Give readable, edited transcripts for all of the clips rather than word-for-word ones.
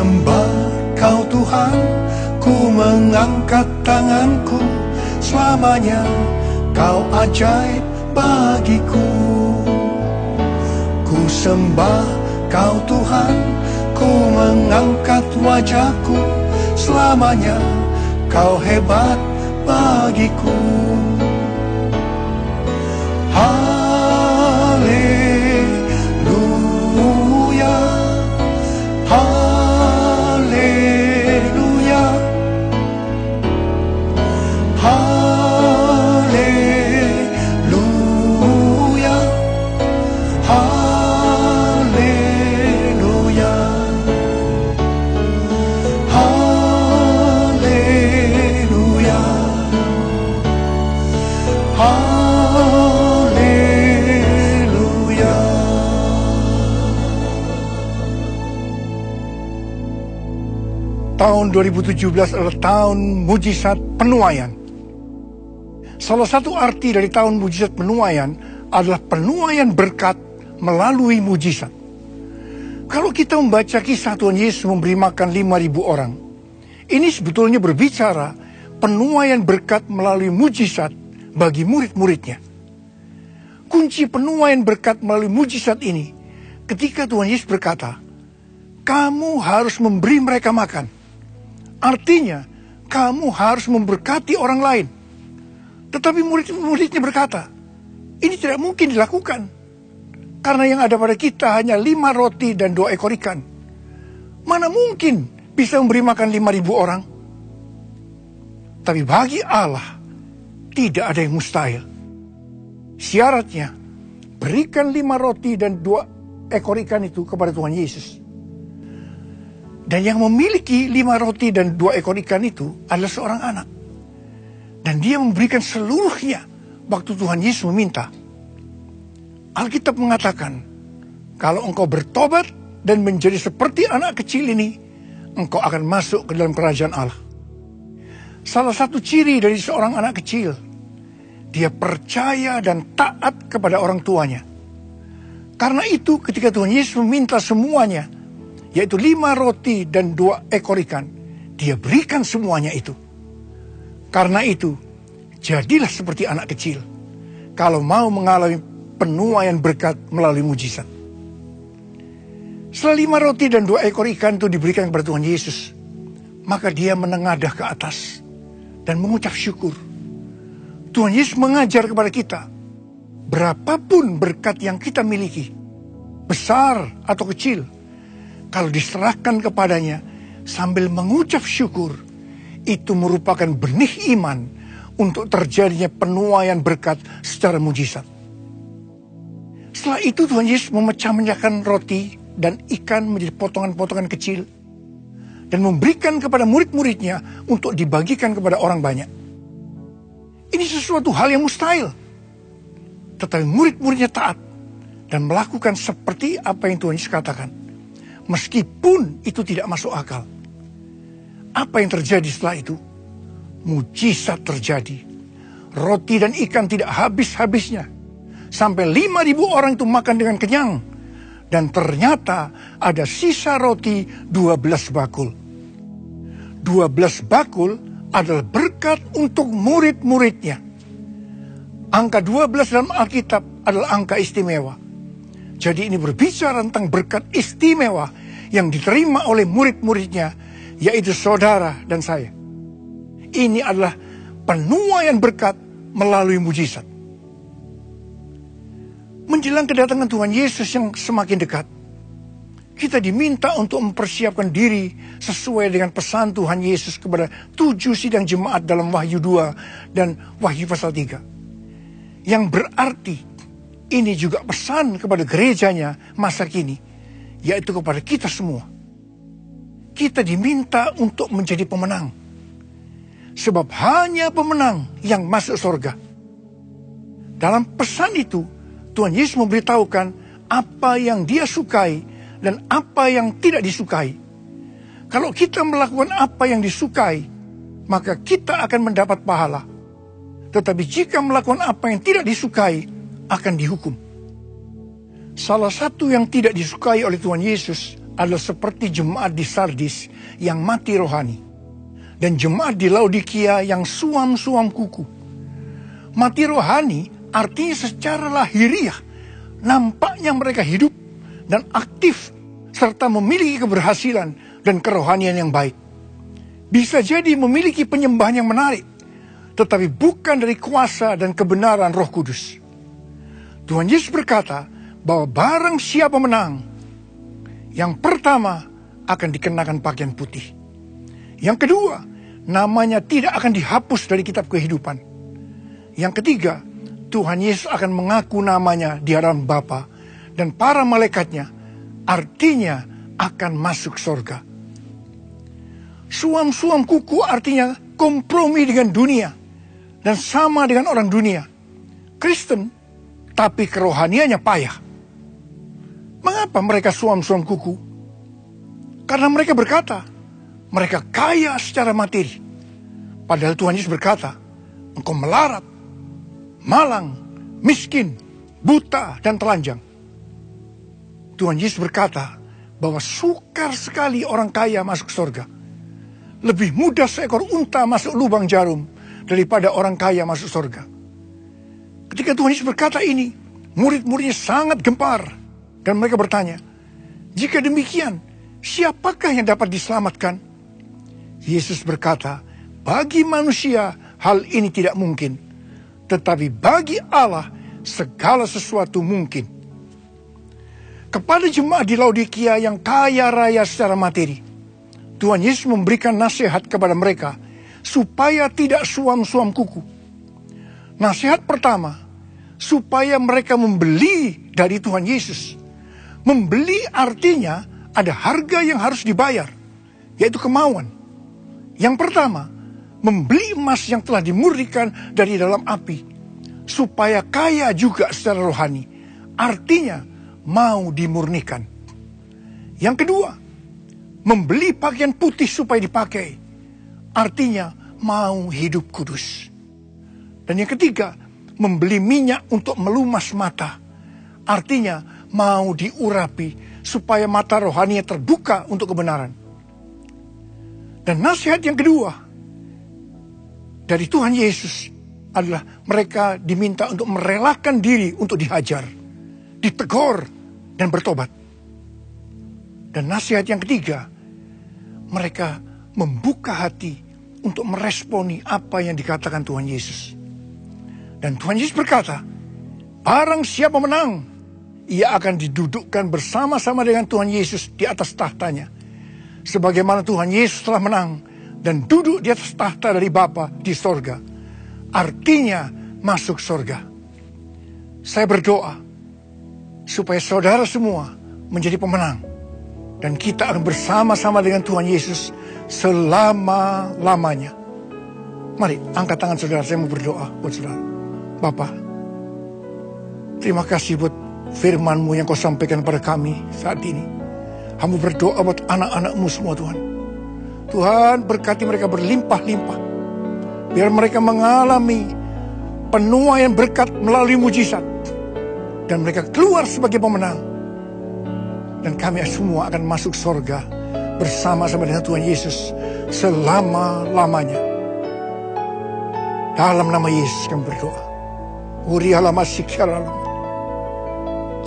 sembah Kau Tuhan, ku mengangkat tanganku, selamanya Kau ajaib bagiku. Ku sembah Kau Tuhan, ku mengangkat wajahku, selamanya Kau hebat bagiku. Haleluya, haleluya, haleluya, haleluya, haleluya, haleluya. Tahun 2017 adalah tahun mujizat penuaian. Salah satu arti dari tahun mujizat penuaian adalah penuaian berkat melalui mujizat. Kalau kita membaca kisah Tuhan Yesus memberi makan 5.000 orang, ini sebetulnya berbicara penuaian berkat melalui mujizat bagi murid-muridnya. Kunci penuaian berkat melalui mujizat ini ketika Tuhan Yesus berkata, kamu harus memberi mereka makan. Artinya, kamu harus memberkati orang lain. Tetapi murid-muridnya berkata, ini tidak mungkin dilakukan. Karena yang ada pada kita hanya 5 roti dan 2 ekor ikan. Mana mungkin bisa memberi makan 5.000 orang? Tapi bagi Allah, tidak ada yang mustahil. Syaratnya, berikan 5 roti dan 2 ekor ikan itu kepada Tuhan Yesus. Dan yang memiliki 5 roti dan 2 ekor ikan itu adalah seorang anak. Dan dia memberikan seluruhnya waktu Tuhan Yesus meminta. Alkitab mengatakan, kalau engkau bertobat dan menjadi seperti anak kecil ini, engkau akan masuk ke dalam kerajaan Allah. Salah satu ciri dari seorang anak kecil, dia percaya dan taat kepada orang tuanya. Karena itu ketika Tuhan Yesus meminta semuanya, yaitu 5 roti dan 2 ekor ikan, dia berikan semuanya itu. Karena itu, jadilah seperti anak kecil, kalau mau mengalami penuaian berkat melalui mujizat. Setelah 5 roti dan 2 ekor ikan itu diberikan kepada Tuhan Yesus, maka dia menengadah ke atas dan mengucap syukur. Tuhan Yesus mengajar kepada kita, berapapun berkat yang kita miliki, besar atau kecil, kalau diserahkan kepadanya sambil mengucap syukur, itu merupakan benih iman untuk terjadinya penuaian berkat secara mujizat. Setelah itu Tuhan Yesus memecah-mecahkan roti dan ikan menjadi potongan-potongan kecil dan memberikan kepada murid-muridnya untuk dibagikan kepada orang banyak. Ini sesuatu hal yang mustahil. Tetapi murid-muridnya taat dan melakukan seperti apa yang Tuhan Yesus katakan. Meskipun itu tidak masuk akal. Apa yang terjadi setelah itu? Mujizat terjadi. Roti dan ikan tidak habis-habisnya. Sampai 5.000 orang itu makan dengan kenyang. Dan ternyata ada sisa roti 12 bakul. 12 bakul adalah berkat untuk murid-muridnya. Angka 12 dalam Alkitab adalah angka istimewa. Jadi ini berbicara tentang berkat istimewa yang diterima oleh murid-muridnya, yaitu saudara dan saya. Ini adalah penuaian berkat melalui mujizat. Menjelang kedatangan Tuhan Yesus yang semakin dekat, kita diminta untuk mempersiapkan diri sesuai dengan pesan Tuhan Yesus kepada 7 sidang jemaat dalam Wahyu 2 dan Wahyu pasal 3. Yang berarti ini juga pesan kepada gerejanya masa kini, yaitu kepada kita semua. Kita diminta untuk menjadi pemenang. Sebab hanya pemenang yang masuk surga. Dalam pesan itu, Tuhan Yesus memberitahukan apa yang Dia sukai dan apa yang tidak disukai. Kalau kita melakukan apa yang disukai, maka kita akan mendapat pahala. Tetapi jika melakukan apa yang tidak disukai, akan dihukum. Salah satu yang tidak disukai oleh Tuhan Yesus adalah seperti jemaat di Sardis yang mati rohani, dan jemaat di Laodikia yang suam-suam kuku. Mati rohani artinya secara lahiriah, nampaknya mereka hidup dan aktif, serta memiliki keberhasilan dan kerohanian yang baik. Bisa jadi memiliki penyembahan yang menarik, tetapi bukan dari kuasa dan kebenaran Roh Kudus. Tuhan Yesus berkata bahwa barang siapa menang, yang pertama akan dikenakan pakaian putih. Yang kedua, namanya tidak akan dihapus dari kitab kehidupan. Yang ketiga, Tuhan Yesus akan mengaku namanya di hadapan Bapa dan para malaikatnya, artinya akan masuk surga. Suam-suam kuku artinya kompromi dengan dunia dan sama dengan orang dunia. Kristen, tapi kerohaniannya payah. Mengapa mereka suam-suam kuku? Karena mereka berkata, mereka kaya secara materi. Padahal Tuhan Yesus berkata, engkau melarat, malang, miskin, buta, dan telanjang. Tuhan Yesus berkata bahwa sukar sekali orang kaya masuk surga. Lebih mudah seekor unta masuk lubang jarum daripada orang kaya masuk surga. Ketika Tuhan Yesus berkata ini, murid-muridnya sangat gempar. Dan mereka bertanya, jika demikian, siapakah yang dapat diselamatkan? Yesus berkata, bagi manusia hal ini tidak mungkin, tetapi bagi Allah segala sesuatu mungkin. Kepada jemaat di Laodikia yang kaya raya secara materi, Tuhan Yesus memberikan nasihat kepada mereka supaya tidak suam-suam kuku. Nasihat pertama, supaya mereka membeli dari Tuhan Yesus. Membeli artinya ada harga yang harus dibayar, yaitu kemauan. Yang pertama, membeli emas yang telah dimurnikan dari dalam api, supaya kaya juga secara rohani, artinya mau dimurnikan. Yang kedua, membeli pakaian putih supaya dipakai, artinya mau hidup kudus. Dan yang ketiga, membeli minyak untuk melumas mata, artinya mau diurapi supaya mata rohaninya terbuka untuk kebenaran. Dan nasihat yang kedua dari Tuhan Yesus adalah mereka diminta untuk merelakan diri untuk dihajar, ditegur, dan bertobat. Dan nasihat yang ketiga, mereka membuka hati untuk meresponi apa yang dikatakan Tuhan Yesus. Dan Tuhan Yesus berkata, barang siapa menang, ia akan didudukkan bersama-sama dengan Tuhan Yesus di atas tahtanya. Sebagaimana Tuhan Yesus telah menang dan duduk di atas tahta dari Bapa di sorga. Artinya masuk sorga. Saya berdoa supaya saudara semua menjadi pemenang. Dan kita akan bersama-sama dengan Tuhan Yesus selama-lamanya. Mari angkat tangan saudara, saya mau berdoa buat saudara. Bapa, terima kasih buat firman-Mu yang Kau sampaikan pada kami saat ini. Hamba berdoa buat anak-anak-Mu semua Tuhan. Tuhan berkati mereka berlimpah-limpah. Biar mereka mengalami penuaian berkat melalui mujizat. Dan mereka keluar sebagai pemenang. Dan kami semua akan masuk surga bersama-sama dengan Tuhan Yesus selama-lamanya. Dalam nama Yesus kami berdoa.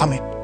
Amin.